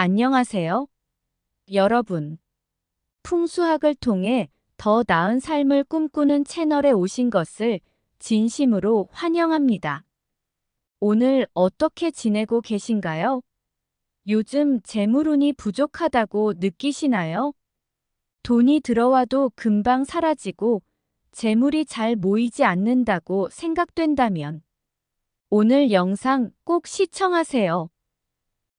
안녕하세요. 여러분, 풍수학을 통해 더 나은 삶을 꿈꾸는 채널에 오신 것을 진심으로 환영합니다. 오늘 어떻게 지내고 계신가요? 요즘 재물운이 부족하다고 느끼시나요? 돈이 들어와도 금방 사라지고 재물이 잘 모이지 않는다고 생각된다면 오늘 영상 꼭 시청하세요.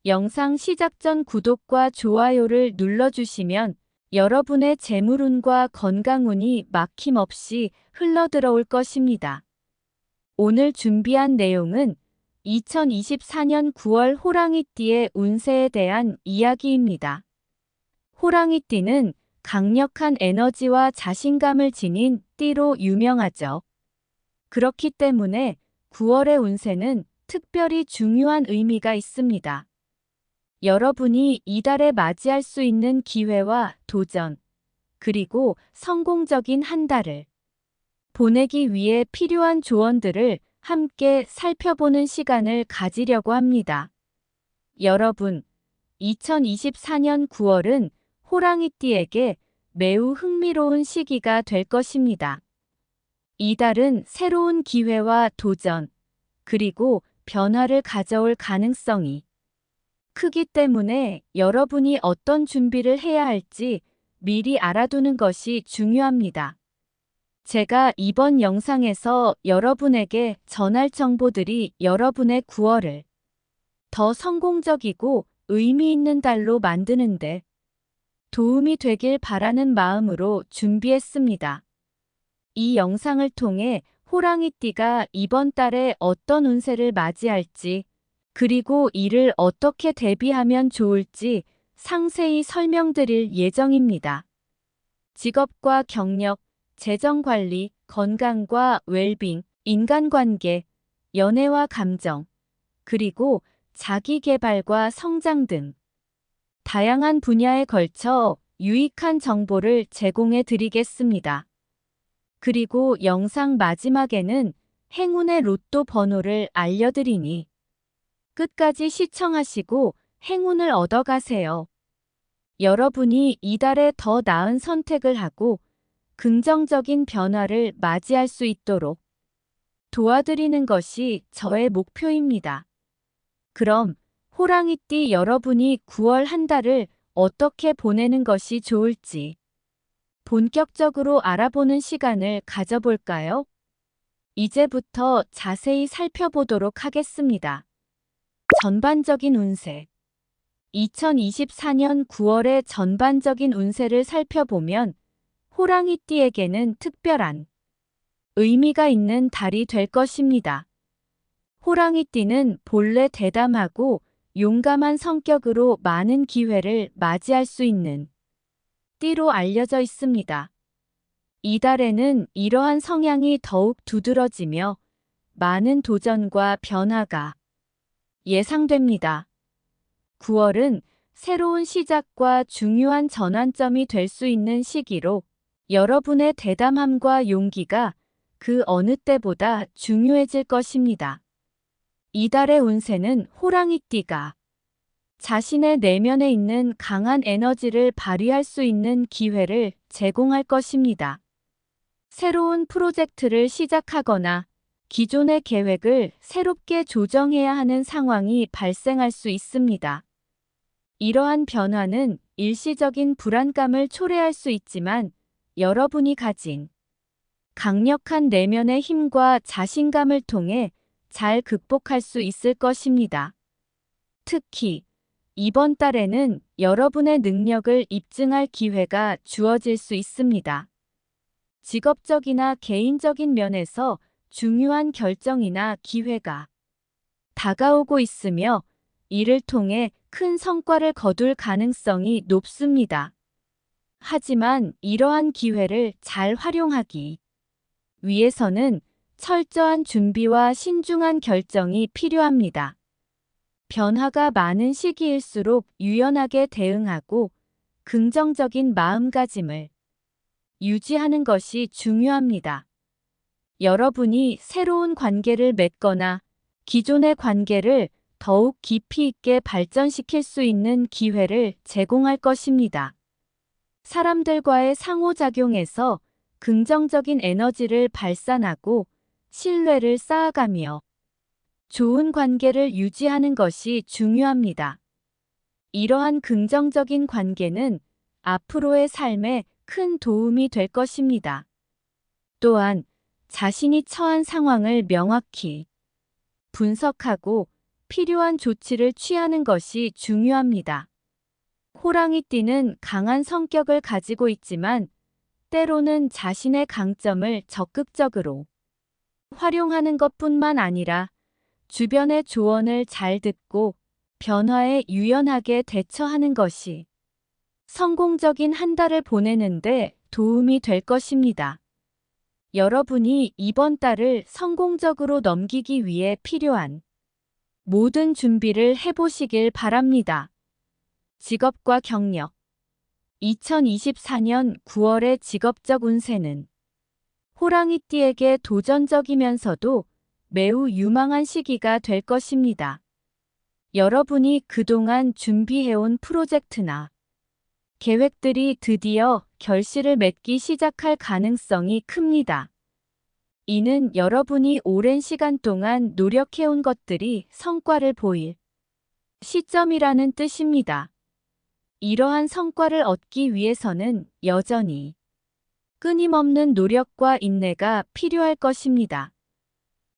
영상 시작 전 구독과 좋아요를 눌러주시면 여러분의 재물운과 건강운이 막힘없이 흘러들어올 것입니다. 오늘 준비한 내용은 2024년 9월 호랑이띠의 운세에 대한 이야기입니다. 호랑이띠는 강력한 에너지와 자신감을 지닌 띠로 유명하죠. 그렇기 때문에 9월의 운세는 특별히 중요한 의미가 있습니다. 여러분이 이달에 맞이할 수 있는 기회와 도전, 그리고 성공적인 한 달을 보내기 위해 필요한 조언들을 함께 살펴보는 시간을 가지려고 합니다. 여러분, 2024년 9월은 호랑이띠에게 매우 흥미로운 시기가 될 것입니다. 이달은 새로운 기회와 도전, 그리고 변화를 가져올 가능성이 크기 때문에 여러분이 어떤 준비를 해야 할지 미리 알아두는 것이 중요합니다. 제가 이번 영상에서 여러분에게 전할 정보들이 여러분의 9월을 더 성공적이고 의미 있는 달로 만드는데 도움이 되길 바라는 마음으로 준비했습니다. 이 영상을 통해 호랑이띠가 이번 달에 어떤 운세를 맞이할지, 그리고 이를 어떻게 대비하면 좋을지 상세히 설명드릴 예정입니다. 직업과 경력, 재정관리, 건강과 웰빙, 인간관계, 연애와 감정, 그리고 자기개발과 성장 등 다양한 분야에 걸쳐 유익한 정보를 제공해 드리겠습니다. 그리고 영상 마지막에는 행운의 로또 번호를 알려드리니 끝까지 시청하시고 행운을 얻어가세요. 여러분이 이달에 더 나은 선택을 하고 긍정적인 변화를 맞이할 수 있도록 도와드리는 것이 저의 목표입니다. 그럼 호랑이띠 여러분이 9월 한 달을 어떻게 보내는 것이 좋을지 본격적으로 알아보는 시간을 가져볼까요? 이제부터 자세히 살펴보도록 하겠습니다. 전반적인 운세 2024년 9월의 전반적인 운세를 살펴보면 호랑이띠에게는 특별한 의미가 있는 달이 될 것입니다. 호랑이띠는 본래 대담하고 용감한 성격으로 많은 기회를 맞이할 수 있는 띠로 알려져 있습니다. 이달에는 이러한 성향이 더욱 두드러지며 많은 도전과 변화가 예상됩니다. 9월은 새로운 시작과 중요한 전환점이 될 수 있는 시기로 여러분의 대담함과 용기가 그 어느 때보다 중요해질 것입니다. 이달의 운세는 호랑이띠가 자신의 내면에 있는 강한 에너지를 발휘할 수 있는 기회를 제공할 것입니다. 새로운 프로젝트를 시작하거나 기존의 계획을 새롭게 조정해야 하는 상황이 발생할 수 있습니다. 이러한 변화는 일시적인 불안감을 초래할 수 있지만 여러분이 가진 강력한 내면의 힘과 자신감을 통해 잘 극복할 수 있을 것입니다. 특히 이번 달에는 여러분의 능력을 입증할 기회가 주어질 수 있습니다. 직업적이나 개인적인 면에서 중요한 결정이나 기회가 다가오고 있으며 이를 통해 큰 성과를 거둘 가능성이 높습니다. 하지만 이러한 기회를 잘 활용하기 위해서는 철저한 준비와 신중한 결정이 필요합니다. 변화가 많은 시기일수록 유연하게 대응하고 긍정적인 마음가짐을 유지하는 것이 중요합니다. 여러분이 새로운 관계를 맺거나 기존의 관계를 더욱 깊이 있게 발전시킬 수 있는 기회를 제공할 것입니다. 사람들과의 상호작용에서 긍정적인 에너지를 발산하고 신뢰를 쌓아가며 좋은 관계를 유지하는 것이 중요합니다. 이러한 긍정적인 관계는 앞으로의 삶에 큰 도움이 될 것입니다. 또한 자신이 처한 상황을 명확히 분석하고 필요한 조치를 취하는 것이 중요합니다. 호랑이띠는 강한 성격을 가지고 있지만 때로는 자신의 강점을 적극적으로 활용하는 것뿐만 아니라 주변의 조언을 잘 듣고 변화에 유연하게 대처하는 것이 성공적인 한 달을 보내는데 도움이 될 것입니다. 여러분이 이번 달을 성공적으로 넘기기 위해 필요한 모든 준비를 해보시길 바랍니다. 직업과 경력 2024년 9월의 직업적 운세는 호랑이띠에게 도전적이면서도 매우 유망한 시기가 될 것입니다. 여러분이 그동안 준비해온 프로젝트나 계획들이 드디어 결실을 맺기 시작할 가능성이 큽니다. 이는 여러분이 오랜 시간 동안 노력해온 것들이 성과를 보일 시점이라는 뜻입니다. 이러한 성과를 얻기 위해서는 여전히 끊임없는 노력과 인내가 필요할 것입니다.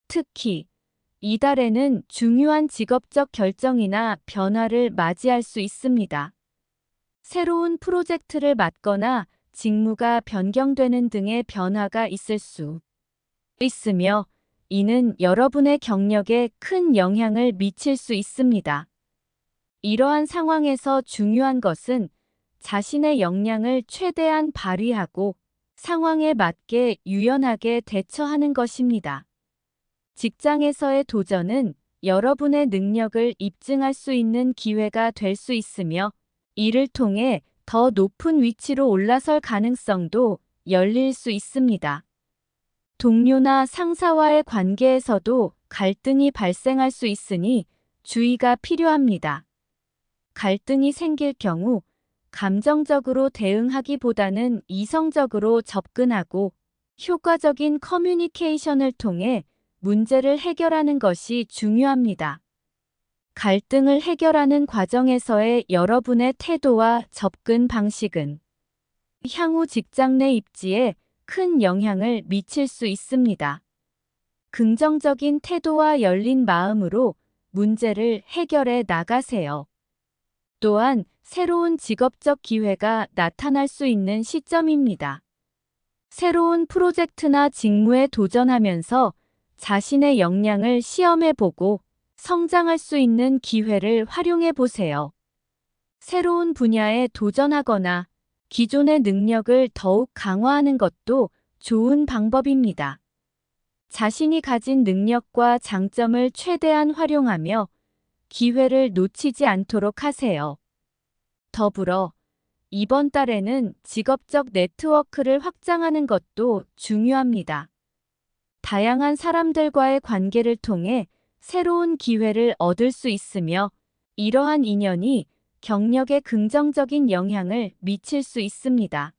특히 이달에는 중요한 직업적 결정이나 변화를 맞이할 수 있습니다. 새로운 프로젝트를 맡거나 직무가 변경되는 등의 변화가 있을 수 있으며 이는 여러분의 경력에 큰 영향을 미칠 수 있습니다. 이러한 상황에서 중요한 것은 자신의 역량을 최대한 발휘하고 상황에 맞게 유연하게 대처하는 것입니다. 직장에서의 도전은 여러분의 능력을 입증할 수 있는 기회가 될 수 있으며 이를 통해 더 높은 위치로 올라설 가능성도 열릴 수 있습니다. 동료나 상사와의 관계에서도 갈등이 발생할 수 있으니 주의가 필요합니다. 갈등이 생길 경우 감정적으로 대응하기보다는 이성적으로 접근하고 효과적인 커뮤니케이션을 통해 문제를 해결하는 것이 중요합니다. 갈등을 해결하는 과정에서의 여러분의 태도와 접근 방식은 향후 직장 내 입지에 큰 영향을 미칠 수 있습니다. 긍정적인 태도와 열린 마음으로 문제를 해결해 나가세요. 또한 새로운 직업적 기회가 나타날 수 있는 시점입니다. 새로운 프로젝트나 직무에 도전하면서 자신의 역량을 시험해보고 성장할 수 있는 기회를 활용해 보세요. 새로운 분야에 도전하거나 기존의 능력을 더욱 강화하는 것도 좋은 방법입니다. 자신이 가진 능력과 장점을 최대한 활용하며 기회를 놓치지 않도록 하세요. 더불어 이번 달에는 직업적 네트워크를 확장하는 것도 중요합니다. 다양한 사람들과의 관계를 통해 새로운 기회를 얻을 수 있으며 이러한 인연이 경력에 긍정적인 영향을 미칠 수 있습니다.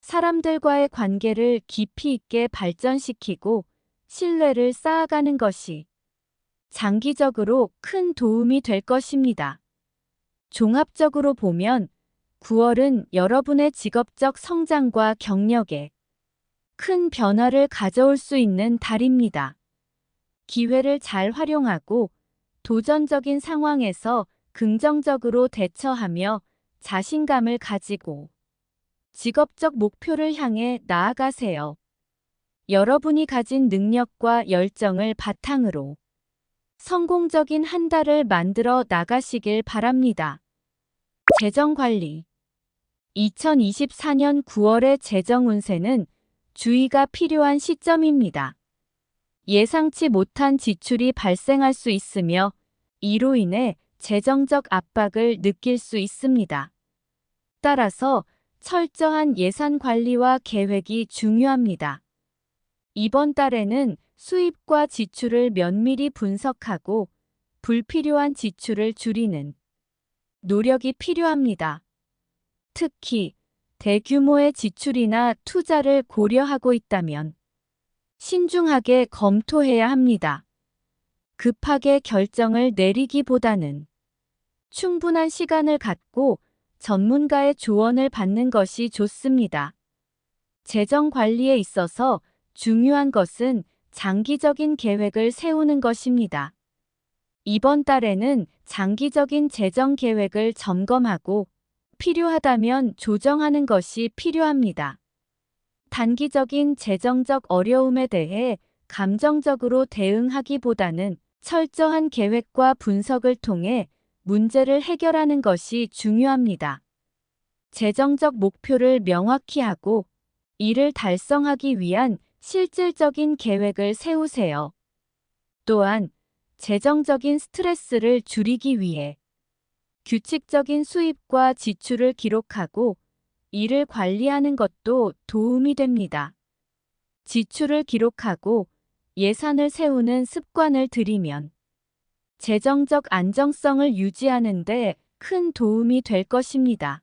사람들과의 관계를 깊이 있게 발전시키고 신뢰를 쌓아가는 것이 장기적으로 큰 도움이 될 것입니다. 종합적으로 보면 9월은 여러분의 직업적 성장과 경력에 큰 변화를 가져올 수 있는 달입니다. 기회를 잘 활용하고 도전적인 상황에서 긍정적으로 대처하며 자신감을 가지고 직업적 목표를 향해 나아가세요. 여러분이 가진 능력과 열정을 바탕으로 성공적인 한 달을 만들어 나가시길 바랍니다. 재정 관리 2024년 9월의 재정 운세는 주의가 필요한 시점입니다. 예상치 못한 지출이 발생할 수 있으며 이로 인해 재정적 압박을 느낄 수 있습니다. 따라서 철저한 예산 관리와 계획이 중요합니다. 이번 달에는 수입과 지출을 면밀히 분석하고 불필요한 지출을 줄이는 노력이 필요합니다. 특히 대규모의 지출이나 투자를 고려하고 있다면 신중하게 검토해야 합니다. 급하게 결정을 내리기보다는 충분한 시간을 갖고 전문가의 조언을 받는 것이 좋습니다. 재정 관리에 있어서 중요한 것은 장기적인 계획을 세우는 것입니다. 이번 달에는 장기적인 재정 계획을 점검하고 필요하다면 조정하는 것이 필요합니다. 단기적인 재정적 어려움에 대해 감정적으로 대응하기보다는 철저한 계획과 분석을 통해 문제를 해결하는 것이 중요합니다. 재정적 목표를 명확히 하고 이를 달성하기 위한 실질적인 계획을 세우세요. 또한 재정적인 스트레스를 줄이기 위해 규칙적인 수입과 지출을 기록하고 이를 관리하는 것도 도움이 됩니다. 지출을 기록하고 예산을 세우는 습관을 들이면 재정적 안정성을 유지하는 데 큰 도움이 될 것입니다.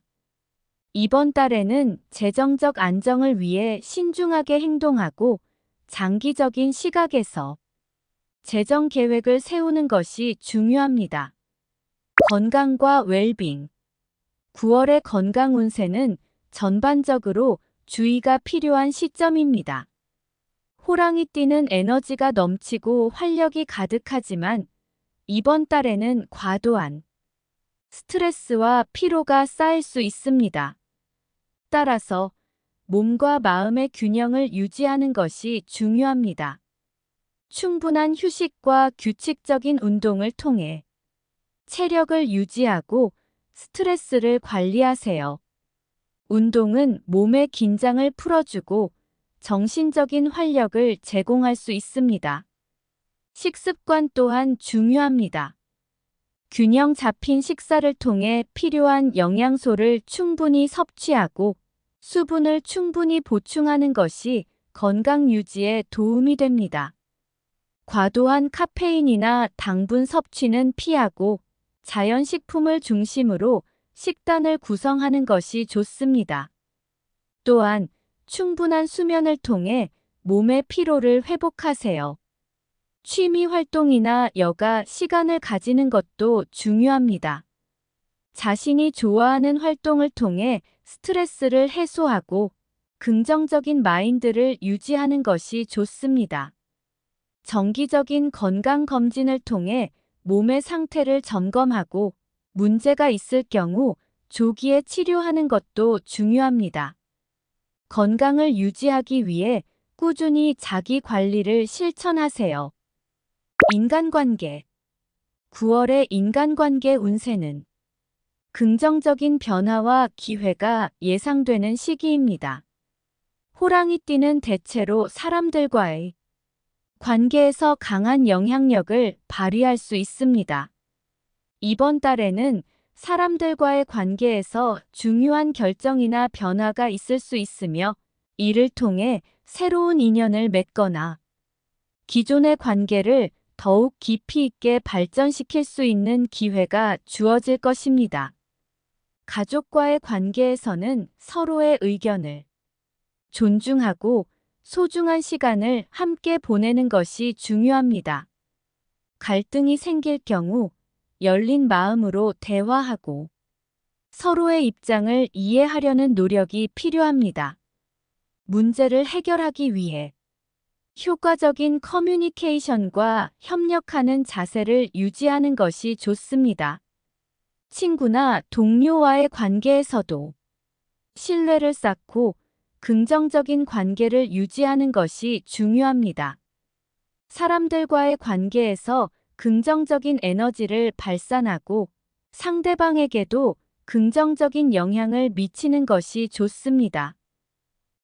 이번 달에는 재정적 안정을 위해 신중하게 행동하고 장기적인 시각에서 재정 계획을 세우는 것이 중요합니다. 건강과 웰빙. 9월의 건강 운세는 전반적으로 주의가 필요한 시점입니다. 호랑이띠는 에너지가 넘치고 활력이 가득하지만 이번 달에는 과도한 스트레스와 피로가 쌓일 수 있습니다. 따라서 몸과 마음의 균형을 유지하는 것이 중요합니다. 충분한 휴식과 규칙적인 운동을 통해 체력을 유지하고 스트레스를 관리하세요. 운동은 몸의 긴장을 풀어주고 정신적인 활력을 제공할 수 있습니다. 식습관 또한 중요합니다. 균형 잡힌 식사를 통해 필요한 영양소를 충분히 섭취하고 수분을 충분히 보충하는 것이 건강 유지에 도움이 됩니다. 과도한 카페인이나 당분 섭취는 피하고 자연식품을 중심으로 식단을 구성하는 것이 좋습니다. 또한 충분한 수면을 통해 몸의 피로를 회복하세요. 취미 활동이나 여가 시간을 가지는 것도 중요합니다. 자신이 좋아하는 활동을 통해 스트레스를 해소하고 긍정적인 마인드를 유지하는 것이 좋습니다. 정기적인 건강검진을 통해 몸의 상태를 점검하고 문제가 있을 경우 조기에 치료하는 것도 중요합니다. 건강을 유지하기 위해 꾸준히 자기 관리를 실천하세요. 인간관계. 9월의 인간관계 운세는 긍정적인 변화와 기회가 예상되는 시기입니다. 호랑이띠는 대체로 사람들과의 관계에서 강한 영향력을 발휘할 수 있습니다. 이번 달에는 사람들과의 관계에서 중요한 결정이나 변화가 있을 수 있으며 이를 통해 새로운 인연을 맺거나 기존의 관계를 더욱 깊이 있게 발전시킬 수 있는 기회가 주어질 것입니다. 가족과의 관계에서는 서로의 의견을 존중하고 소중한 시간을 함께 보내는 것이 중요합니다. 갈등이 생길 경우 열린 마음으로 대화하고 서로의 입장을 이해하려는 노력이 필요합니다. 문제를 해결하기 위해 효과적인 커뮤니케이션과 협력하는 자세를 유지하는 것이 좋습니다. 친구나 동료와의 관계에서도 신뢰를 쌓고 긍정적인 관계를 유지하는 것이 중요합니다. 사람들과의 관계에서 긍정적인 에너지를 발산하고 상대방에게도 긍정적인 영향을 미치는 것이 좋습니다.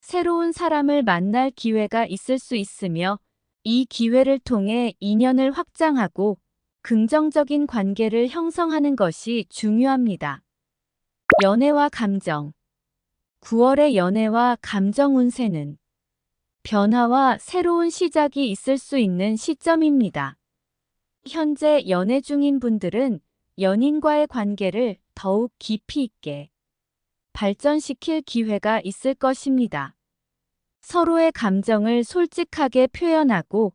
새로운 사람을 만날 기회가 있을 수 있으며 이 기회를 통해 인연을 확장하고 긍정적인 관계를 형성하는 것이 중요합니다. 연애와 감정. 9월의 연애와 감정 운세는 변화와 새로운 시작이 있을 수 있는 시점입니다. 현재 연애 중인 분들은 연인과의 관계를 더욱 깊이 있게 발전시킬 기회가 있을 것입니다. 서로의 감정을 솔직하게 표현하고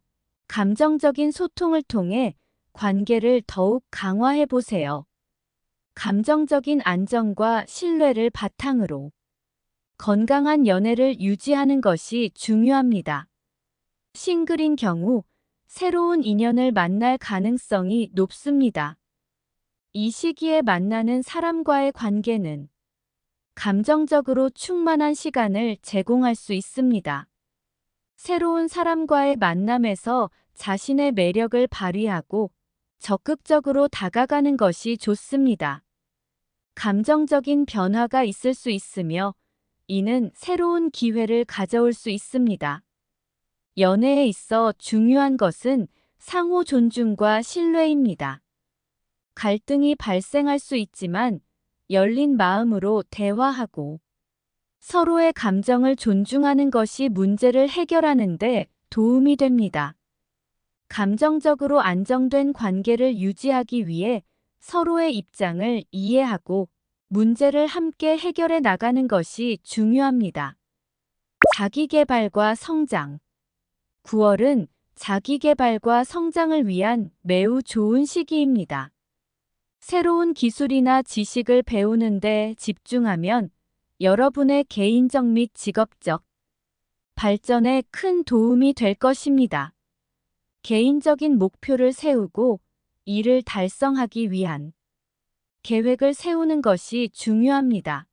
감정적인 소통을 통해 관계를 더욱 강화해 보세요. 감정적인 안정과 신뢰를 바탕으로 건강한 연애를 유지하는 것이 중요합니다. 싱글인 경우 새로운 인연을 만날 가능성이 높습니다. 이 시기에 만나는 사람과의 관계는 감정적으로 충만한 시간을 제공할 수 있습니다. 새로운 사람과의 만남에서 자신의 매력을 발휘하고 적극적으로 다가가는 것이 좋습니다. 감정적인 변화가 있을 수 있으며 이는 새로운 기회를 가져올 수 있습니다. 연애에 있어 중요한 것은 상호 존중과 신뢰입니다. 갈등이 발생할 수 있지만 열린 마음으로 대화하고 서로의 감정을 존중하는 것이 문제를 해결하는 데 도움이 됩니다. 감정적으로 안정된 관계를 유지하기 위해 서로의 입장을 이해하고 문제를 함께 해결해 나가는 것이 중요합니다. 자기계발과 성장. 9월은 자기계발과 성장을 위한 매우 좋은 시기입니다. 새로운 기술이나 지식을 배우는 데 집중하면 여러분의 개인적 및 직업적 발전에 큰 도움이 될 것입니다. 개인적인 목표를 세우고 이를 달성하기 위한 계획을 세우는 것이 중요합니다.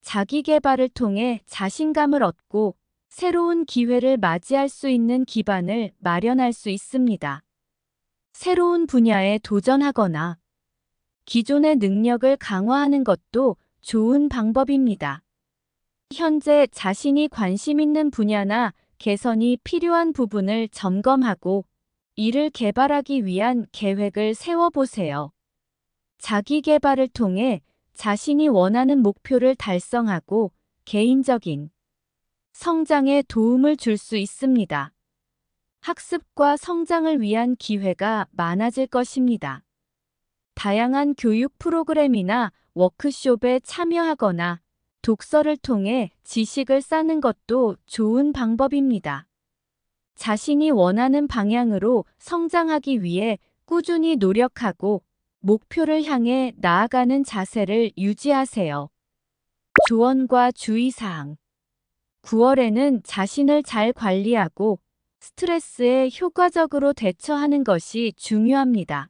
자기 개발을 통해 자신감을 얻고 새로운 기회를 맞이할 수 있는 기반을 마련할 수 있습니다. 새로운 분야에 도전하거나 기존의 능력을 강화하는 것도 좋은 방법입니다. 현재 자신이 관심 있는 분야나 개선이 필요한 부분을 점검하고 이를 개발하기 위한 계획을 세워보세요. 자기 개발을 통해 자신이 원하는 목표를 달성하고 개인적인 성장에 도움을 줄 수 있습니다. 학습과 성장을 위한 기회가 많아질 것입니다. 다양한 교육 프로그램이나 워크숍에 참여하거나 독서를 통해 지식을 쌓는 것도 좋은 방법입니다. 자신이 원하는 방향으로 성장하기 위해 꾸준히 노력하고 목표를 향해 나아가는 자세를 유지하세요. 조언과 주의사항. 9월에는 자신을 잘 관리하고 스트레스에 효과적으로 대처하는 것이 중요합니다.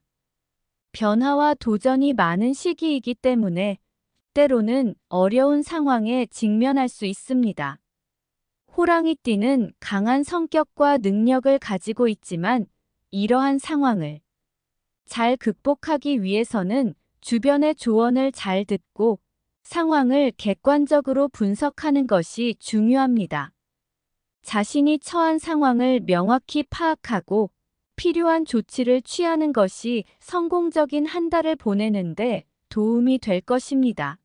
변화와 도전이 많은 시기이기 때문에 때로는 어려운 상황에 직면할 수 있습니다. 호랑이띠는 강한 성격과 능력을 가지고 있지만 이러한 상황을 잘 극복하기 위해서는 주변의 조언을 잘 듣고 상황을 객관적으로 분석하는 것이 중요합니다. 자신이 처한 상황을 명확히 파악하고 필요한 조치를 취하는 것이 성공적인 한 달을 보내는데 도움이 될 것입니다.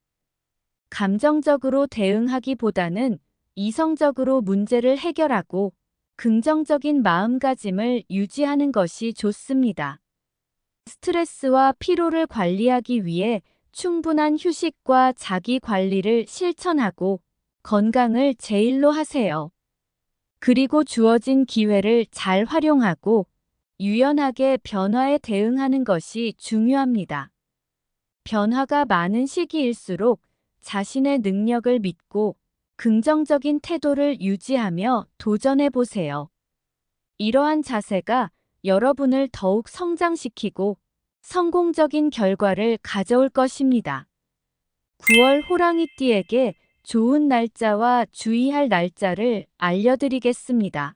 감정적으로 대응하기보다는 이성적으로 문제를 해결하고 긍정적인 마음가짐을 유지하는 것이 좋습니다. 스트레스와 피로를 관리하기 위해 충분한 휴식과 자기 관리를 실천하고 건강을 제일로 하세요. 그리고 주어진 기회를 잘 활용하고 유연하게 변화에 대응하는 것이 중요합니다. 변화가 많은 시기일수록 자신의 능력을 믿고 긍정적인 태도를 유지하며 도전해 보세요. 이러한 자세가 여러분을 더욱 성장시키고 성공적인 결과를 가져올 것입니다. 9월 호랑이띠에게 좋은 날짜와 주의할 날짜를 알려드리겠습니다.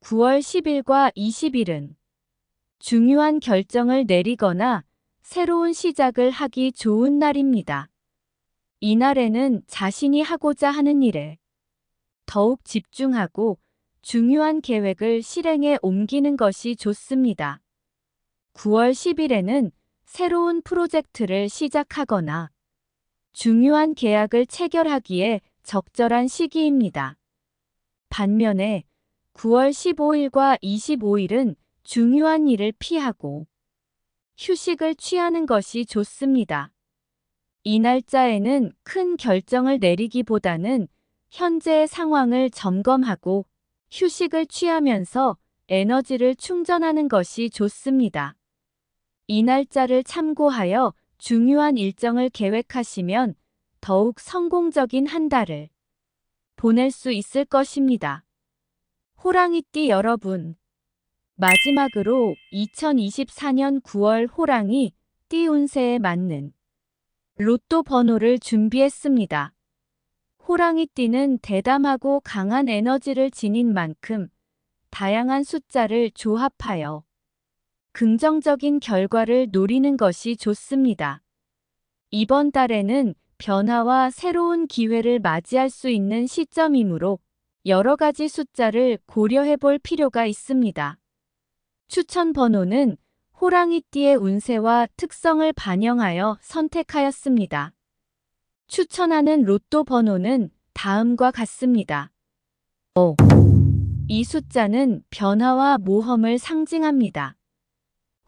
9월 10일과 20일은 중요한 결정을 내리거나 새로운 시작을 하기 좋은 날입니다. 이날에는 자신이 하고자 하는 일에 더욱 집중하고 중요한 계획을 실행에 옮기는 것이 좋습니다. 9월 10일에는 새로운 프로젝트를 시작하거나 중요한 계약을 체결하기에 적절한 시기입니다. 반면에 9월 15일과 25일은 중요한 일을 피하고 휴식을 취하는 것이 좋습니다. 이 날짜에는 큰 결정을 내리기보다는 현재의 상황을 점검하고 휴식을 취하면서 에너지를 충전하는 것이 좋습니다. 이 날짜를 참고하여 중요한 일정을 계획하시면 더욱 성공적인 한 달을 보낼 수 있을 것입니다. 호랑이띠 여러분, 마지막으로 2024년 9월 호랑이 띠 운세에 맞는 로또 번호를 준비했습니다. 호랑이띠는 대담하고 강한 에너지를 지닌 만큼 다양한 숫자를 조합하여 긍정적인 결과를 노리는 것이 좋습니다. 이번 달에는 변화와 새로운 기회를 맞이할 수 있는 시점이므로 여러 가지 숫자를 고려해 볼 필요가 있습니다. 추천 번호는 호랑이띠의 운세와 특성을 반영하여 선택하였습니다. 추천하는 로또 번호는 다음과 같습니다. 5. 이 숫자는 변화와 모험을 상징합니다.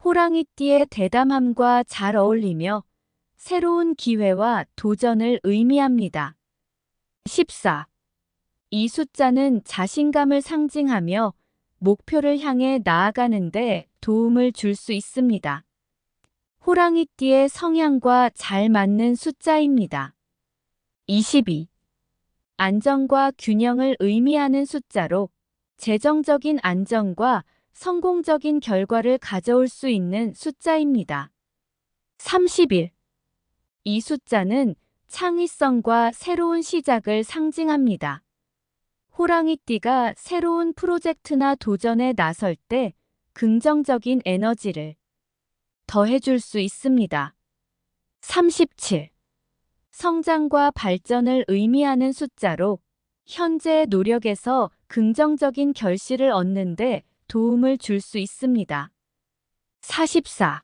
호랑이띠의 대담함과 잘 어울리며 새로운 기회와 도전을 의미합니다. 14. 이 숫자는 자신감을 상징하며 목표를 향해 나아가는데 도움을 줄 수 있습니다. 호랑이띠의 성향과 잘 맞는 숫자입니다. 22. 안정과 균형을 의미하는 숫자로 재정적인 안정과 성공적인 결과를 가져올 수 있는 숫자입니다. 31. 이 숫자는 창의성과 새로운 시작을 상징합니다. 호랑이띠가 새로운 프로젝트나 도전에 나설 때 긍정적인 에너지를 더해줄 수 있습니다. 37. 성장과 발전을 의미하는 숫자로 현재의 노력에서 긍정적인 결실을 얻는데 도움을 줄 수 있습니다. 44.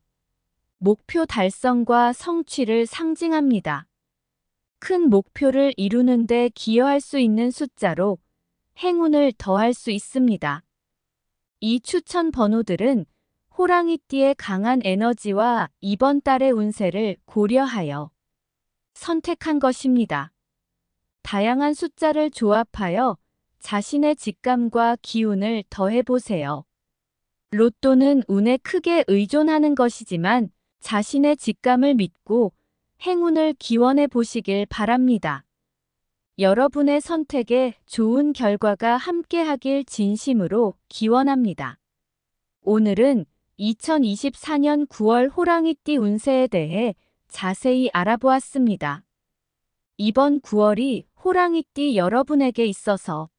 목표 달성과 성취를 상징합니다. 큰 목표를 이루는 데 기여할 수 있는 숫자로 행운을 더할 수 있습니다. 이 추천 번호들은 호랑이띠의 강한 에너지와 이번 달의 운세를 고려하여 선택한 것입니다. 다양한 숫자를 조합하여 자신의 직감과 기운을 더해보세요. 로또는 운에 크게 의존하는 것이지만 자신의 직감을 믿고 행운을 기원해 보시길 바랍니다. 여러분의 선택에 좋은 결과가 함께하길 진심으로 기원합니다. 오늘은 2024년 9월 호랑이띠 운세에 대해 자세히 알아보았습니다. 이번 9월이 호랑이띠 여러분에게 있어서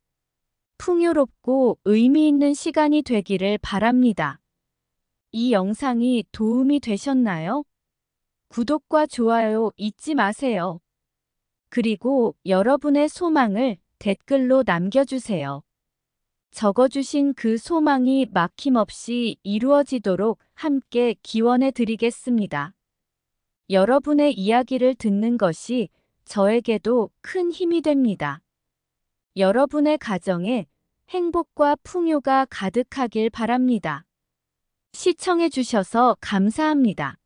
풍요롭고 의미 있는 시간이 되기를 바랍니다. 이 영상이 도움이 되셨나요? 구독과 좋아요 잊지 마세요. 그리고 여러분의 소망을 댓글로 남겨주세요. 적어주신 그 소망이 막힘없이 이루어지도록 함께 기원해 드리겠습니다. 여러분의 이야기를 듣는 것이 저에게도 큰 힘이 됩니다. 여러분의 가정에 행복과 풍요가 가득하길 바랍니다. 시청해 주셔서 감사합니다.